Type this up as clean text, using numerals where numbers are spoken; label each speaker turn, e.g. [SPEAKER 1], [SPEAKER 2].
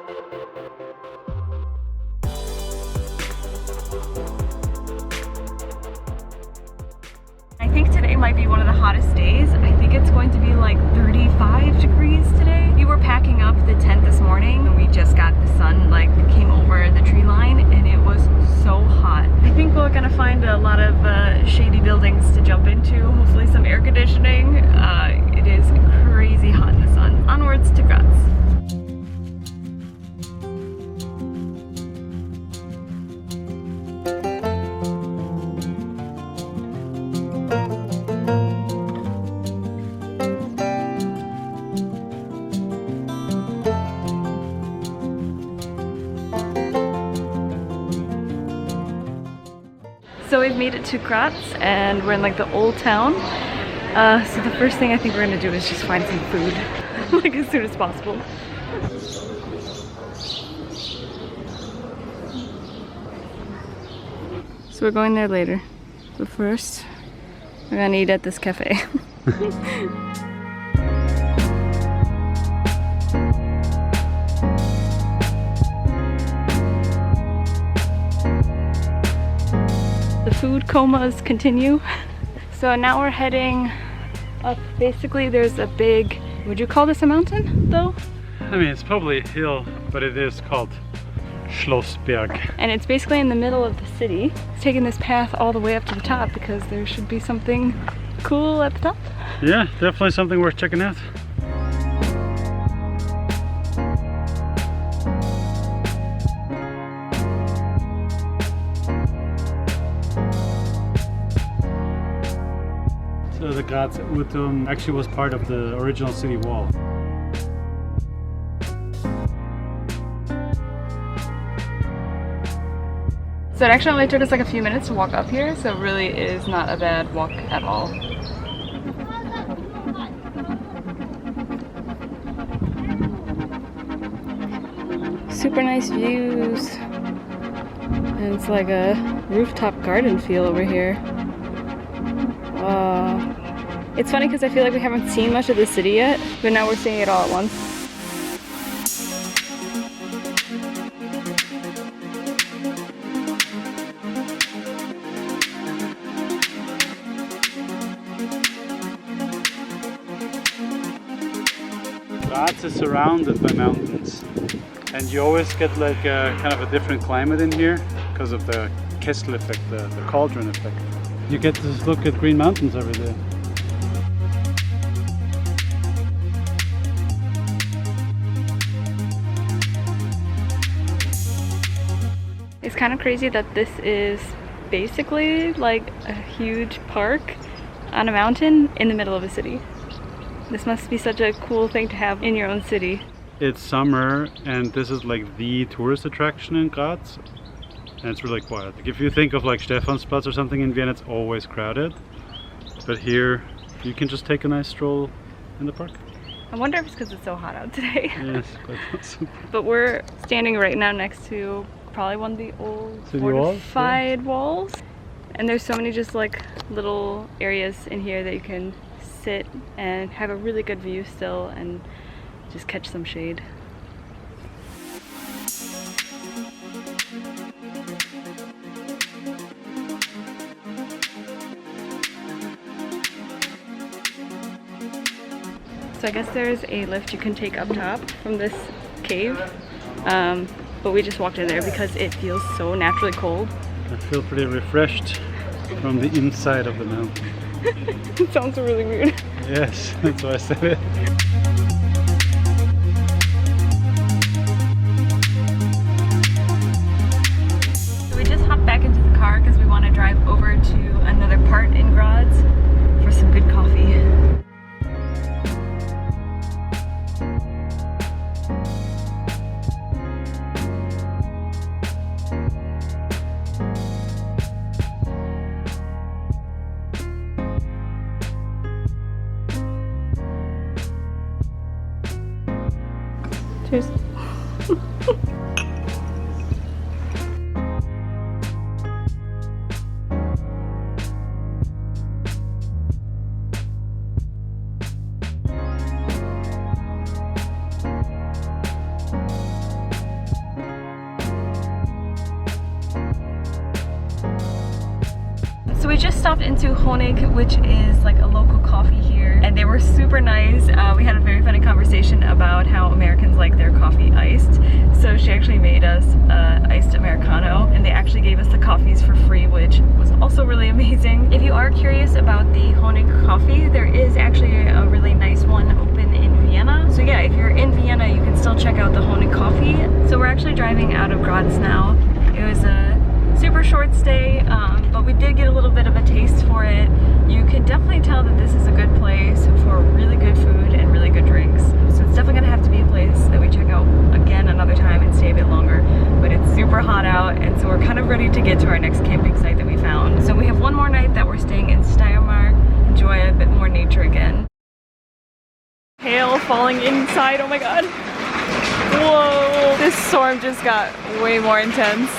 [SPEAKER 1] I think today might be one of the hottest days. I think it's going to be like 35 degrees today. We were packing up the tent this morning and we just got the sun like came over the tree line and it was so hot. I think we're gonna find a lot of shady buildings to jump into, hopefully some air conditioning. It is crazy hot in the sun. Onwards to Graz. So we've made it to Graz and we're in like the old town. So the first thing I think we're gonna do is just find some food like as soon as possible. So we're going there later. But first, we're gonna eat at this cafe. The food comas continue. So now we're heading up. Basically there's a big, would you call this a mountain though?
[SPEAKER 2] I mean, it's probably a hill, but it is called Schlossberg.
[SPEAKER 1] And it's basically in the middle of the city. It's taking this path all the way up to the top because there should be something cool at the top.
[SPEAKER 2] Yeah, definitely something worth checking out. So the Graz Uhrturm actually was part of the original city wall.
[SPEAKER 1] So it actually only took us like a few minutes to walk up here, so it really is not a bad walk at all. Super nice views. And it's like a rooftop garden feel over here. It's funny because I feel like we haven't seen much of the city yet, but now we're seeing it all at once.
[SPEAKER 2] Graz is surrounded by mountains, and you always get like a kind of a different climate in here because of the Kessel effect, the cauldron effect. You get to look at green mountains every day.
[SPEAKER 1] It's kind of crazy that this is basically like a huge park on a mountain in the middle of a city. This must be such a cool thing to have in your own city.
[SPEAKER 2] It's summer and this is like the tourist attraction in Graz. And it's really quiet. Like if you think of like Stephansplatz or something in Vienna, it's always crowded. But here you can just take a nice stroll in the park.
[SPEAKER 1] I wonder if it's because it's so hot out today.
[SPEAKER 2] Yes, but
[SPEAKER 1] But we're standing right now next to probably one of the old
[SPEAKER 2] City
[SPEAKER 1] fortified walls. And there's so many just like little areas in here that you can sit and have a really good view still and just catch some shade. So I guess there's a lift you can take up top from this cave, but we just walked in there because it feels so naturally cold.
[SPEAKER 2] I feel pretty refreshed from the inside of the mountain.
[SPEAKER 1] It sounds really weird.
[SPEAKER 2] Yes, that's why I said it.
[SPEAKER 1] So we just hopped back into the car because we want to drive over to another part in Graz for some good coffee. Cheers. we just stopped into Hornig, which is like a local coffee here, and they were super nice. We had a very funny conversation about how Americans like their coffee iced. So she actually made us iced Americano, and they actually gave us the coffees for free, which was also really amazing. If you are curious about the Hornig Coffee, there is actually a really nice one open in Vienna. So yeah, if you're in Vienna, you can still check out the Hornig Coffee. So we're actually driving out of Graz now. It was a super short stay, but we did get a little bit of a taste for it. You can definitely tell that this is a good place for really good food and really good drinks. So it's definitely gonna have to be a place that we check out again another time and stay a bit longer. But it's super hot out, and so we're kind of ready to get to our next camping site that we found. So we have one more night that we're staying in Steiermark, enjoy a bit more nature again. Hail falling inside, oh my god. Whoa, this storm just got way more intense.